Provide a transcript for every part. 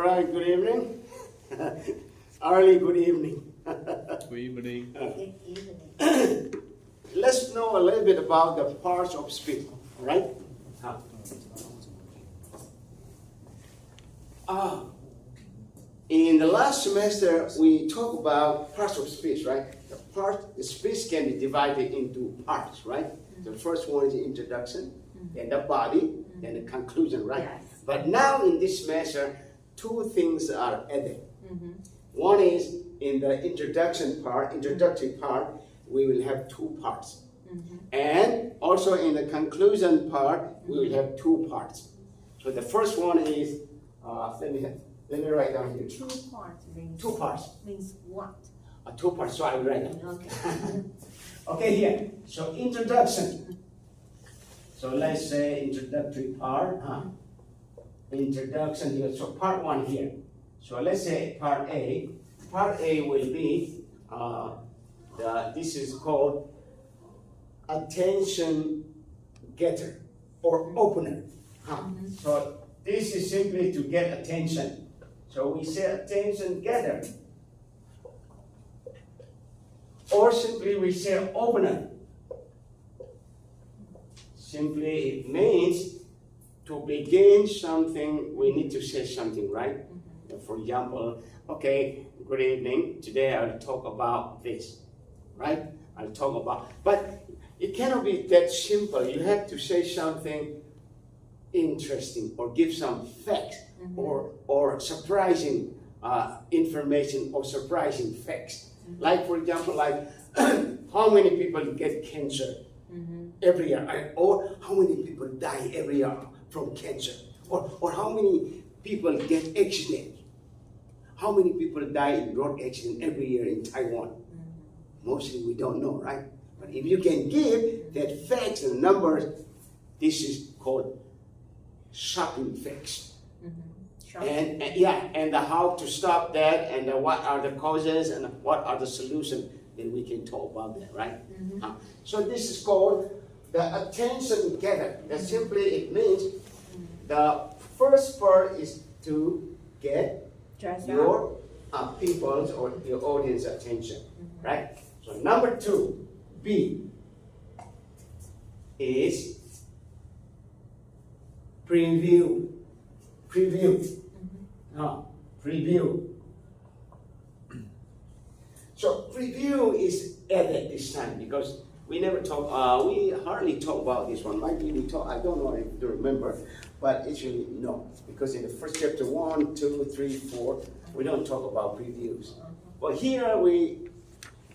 right, good evening. Early good evening. Good evening. Good evening. Let's know a little bit about the parts of speech, all right? In the last semester, we talked about parts of speech, right? The speech can be divided into parts, right? The first one is the introduction, then the body, then the conclusion, right? Yes. But now in this semester, two things are added. One is in the introductory part, we will have two parts. And also in the conclusion part, we will have two parts. So the first one is, let me write down here. Two parts means. Two parts. Means what? Two parts, so I will write down. Okay. Okay, here. So introduction. So let's say introductory part. Introduction here. So part one here. So let's say part A. Part A will be, this is called attention getter or opener. So this is simply to get attention. So we say attention getter. Or simply we say opener. Simply it means to begin something, we need to say something, right? For example, okay, good evening. Today I'll talk about this, right? I'll talk about, but it cannot be that simple. You have to say something interesting or give some facts or surprising information or surprising facts. Like, for example, like how many people get cancer every year, or how many people die every year from cancer, or how many people get accident. How many people die in road accident every year in Taiwan? Mostly we don't know, right? But if you can give that facts and numbers, this is called shocking facts. And and how to stop that, and what are the causes, and what are the solutions, then we can talk about that, right? So this is called the attention getter. That simply it means the first part is to get your people's or your audience attention, right? So number two, B, is preview. Preview. So preview is added this time because we never talk. We hardly talk about this one. Maybe we talk. I don't know if you remember, but actually no, because in the first chapter 1, 2, 3, 4, we don't talk about previews. But here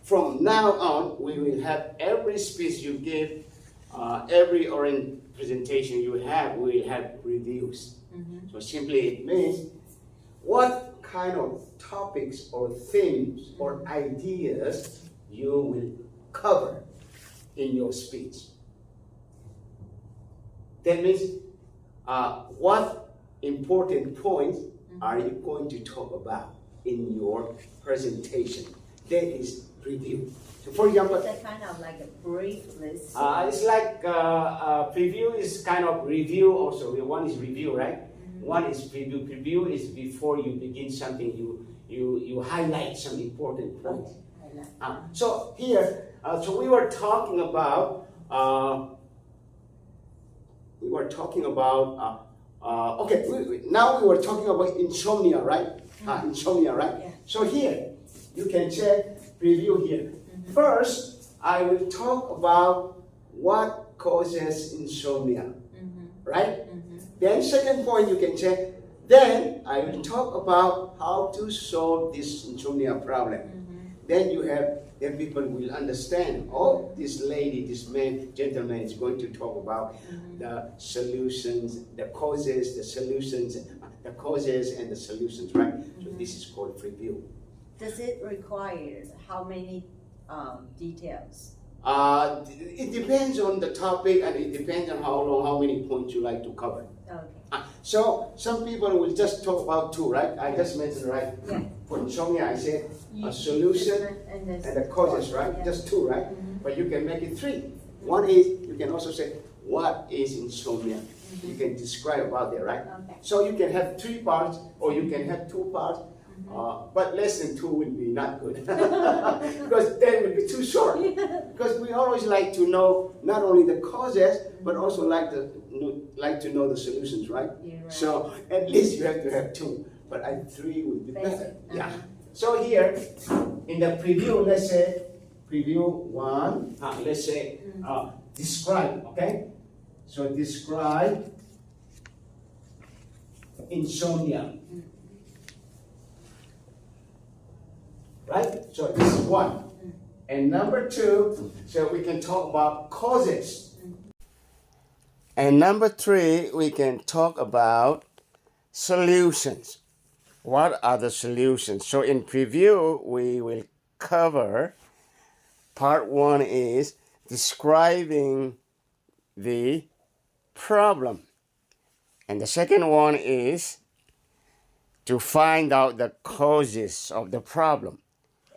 from now on, we will have every speech you give, every oral presentation you have, we will have reviews. So simply it means what kind of topics or themes or ideas you will cover in your speech. That means what important points are you going to talk about in your presentation. That is review. So for example, Is that kind of like a brief list? it's like preview is kind of review also. One is review, right? One is preview. Preview is before you begin something, you highlight some important points. So here, so we were talking about now we were talking about insomnia, right? Insomnia, right? Yeah. So here, you can check preview here. First, I will talk about what causes insomnia, right? Then second point you can check. Then I will talk about how to solve this insomnia problem. Then people will understand. Oh, this lady, this man, gentleman is going to talk about the solutions, the causes, the solutions, the causes and the solutions, right? So this is called review. Does it require how many details? It depends on the topic, and it depends on how long, how many points you like to cover. Okay. So some people will just talk about two, right? I just mentioned, right? Yeah. For insomnia, I said a solution and the causes, right? Yeah. Just two, right? But you can make it three. One is, you can also say, what is insomnia? You can describe about that, right? Okay. So you can have 3 parts or you can have 2 parts. But less than 2 would be not good because then it would be too short. Because we always like to know not only the causes but also like to know the solutions, right? Yeah, right. So at least you have to have 2, but 3 would be better. Basic. Yeah. So here in the preview, let's say preview 1. Let's say describe. Okay. So describe insomnia. Right? So this is 1. And number 2, so we can talk about causes. And number 3, we can talk about solutions. What are the solutions? So in preview, we will cover part 1 is describing the problem. And the second one is to find out the causes of the problem.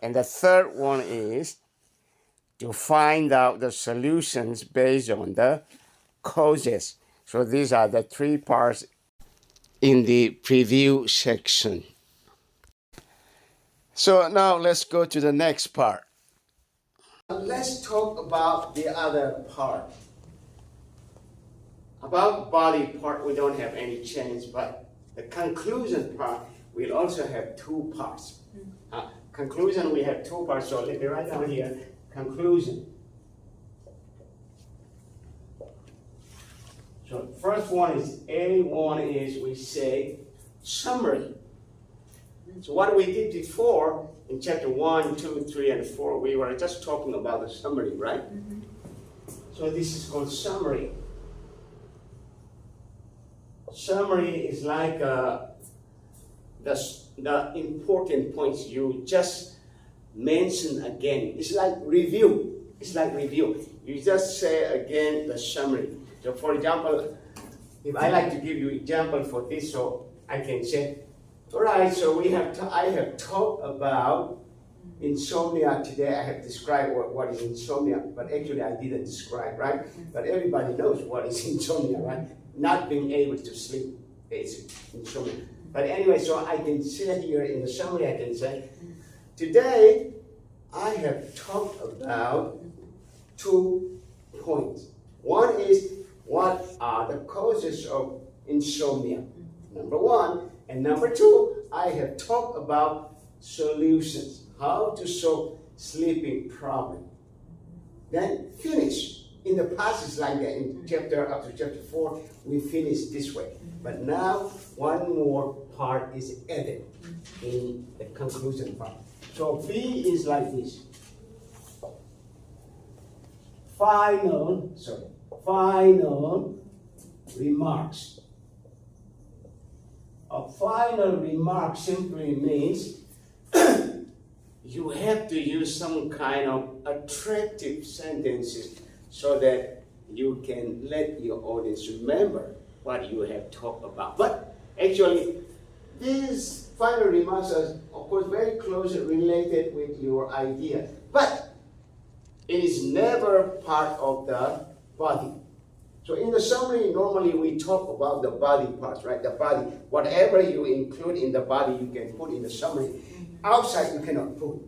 And the third one is to find out the solutions based on the causes. So these are the 3 parts in the preview section. So now let's go to the next part. Let's talk about the other part. About body part, we don't have any change, but the conclusion part, we'll also have 2 parts. Conclusion, we have 2 parts, so let me write down here, conclusion. So first one is, A1 is, we say, summary. So what we did before, in chapter 1, 2, 3, and 4, we were just talking about the summary, right? So this is called summary. Summary is like the important points you just mention again. It's like review. It's like review. You just say again the summary. So for example, if I like to give you example for this, so I can say, all right, so I have talked about insomnia today. I have described what is insomnia, but actually I didn't describe, right? But everybody knows what is insomnia, right? Not being able to sleep is insomnia. But anyway, so I can say here in the summary, I can say, today I have talked about 2 points. One is, what are the causes of insomnia? Number 1. And number 2, I have talked about solutions, how to solve sleeping problem. Then finish. In the past, it's like that. In up to chapter 4, we finished this way. But now, one more part is added in the conclusion part. So B is like this. Final remarks. A final remark simply means you have to use some kind of attractive sentences so that you can let your audience remember what you have talked about. But actually, these final remarks are, of course, very closely related with your idea. But it is never part of the body. So in the summary, normally we talk about the body parts, right? The body, whatever you include in the body, you can put in the summary. Outside, you cannot put.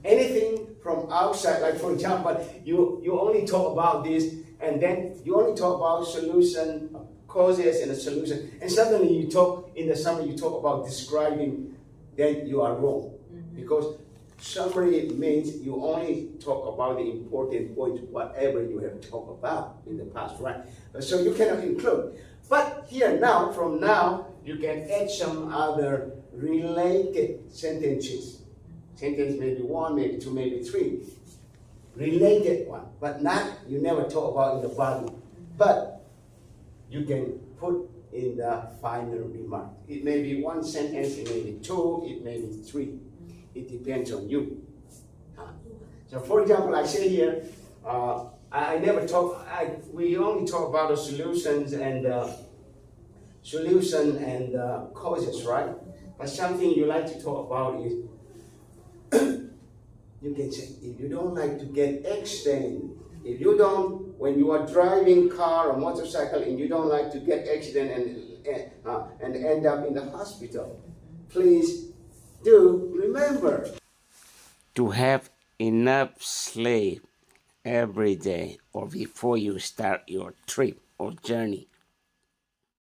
Anything from outside, like for example, you only talk about this, and then you only talk about solution, causes, and a solution, and suddenly you talk, in the summary, you talk about describing, then you are wrong. Because summary means you only talk about the important points, whatever you have talked about in the past, right? So you cannot include. But here now, from now, you can add some other related sentences. Sentence maybe 1, maybe 2, maybe 3. Related one, but not, you never talk about in the body. But you can put in the final remark. It may be 1 sentence, it may be 2, it may be 3. It depends on you. So for example, I say here, I never talk, we only talk about the solutions and causes, right? But something you like to talk about is, you can say, if you don't like to get extend If you don't, when you are driving car or motorcycle and you don't like to get accident and end up in the hospital, please do remember to have enough sleep every day or before you start your trip or journey.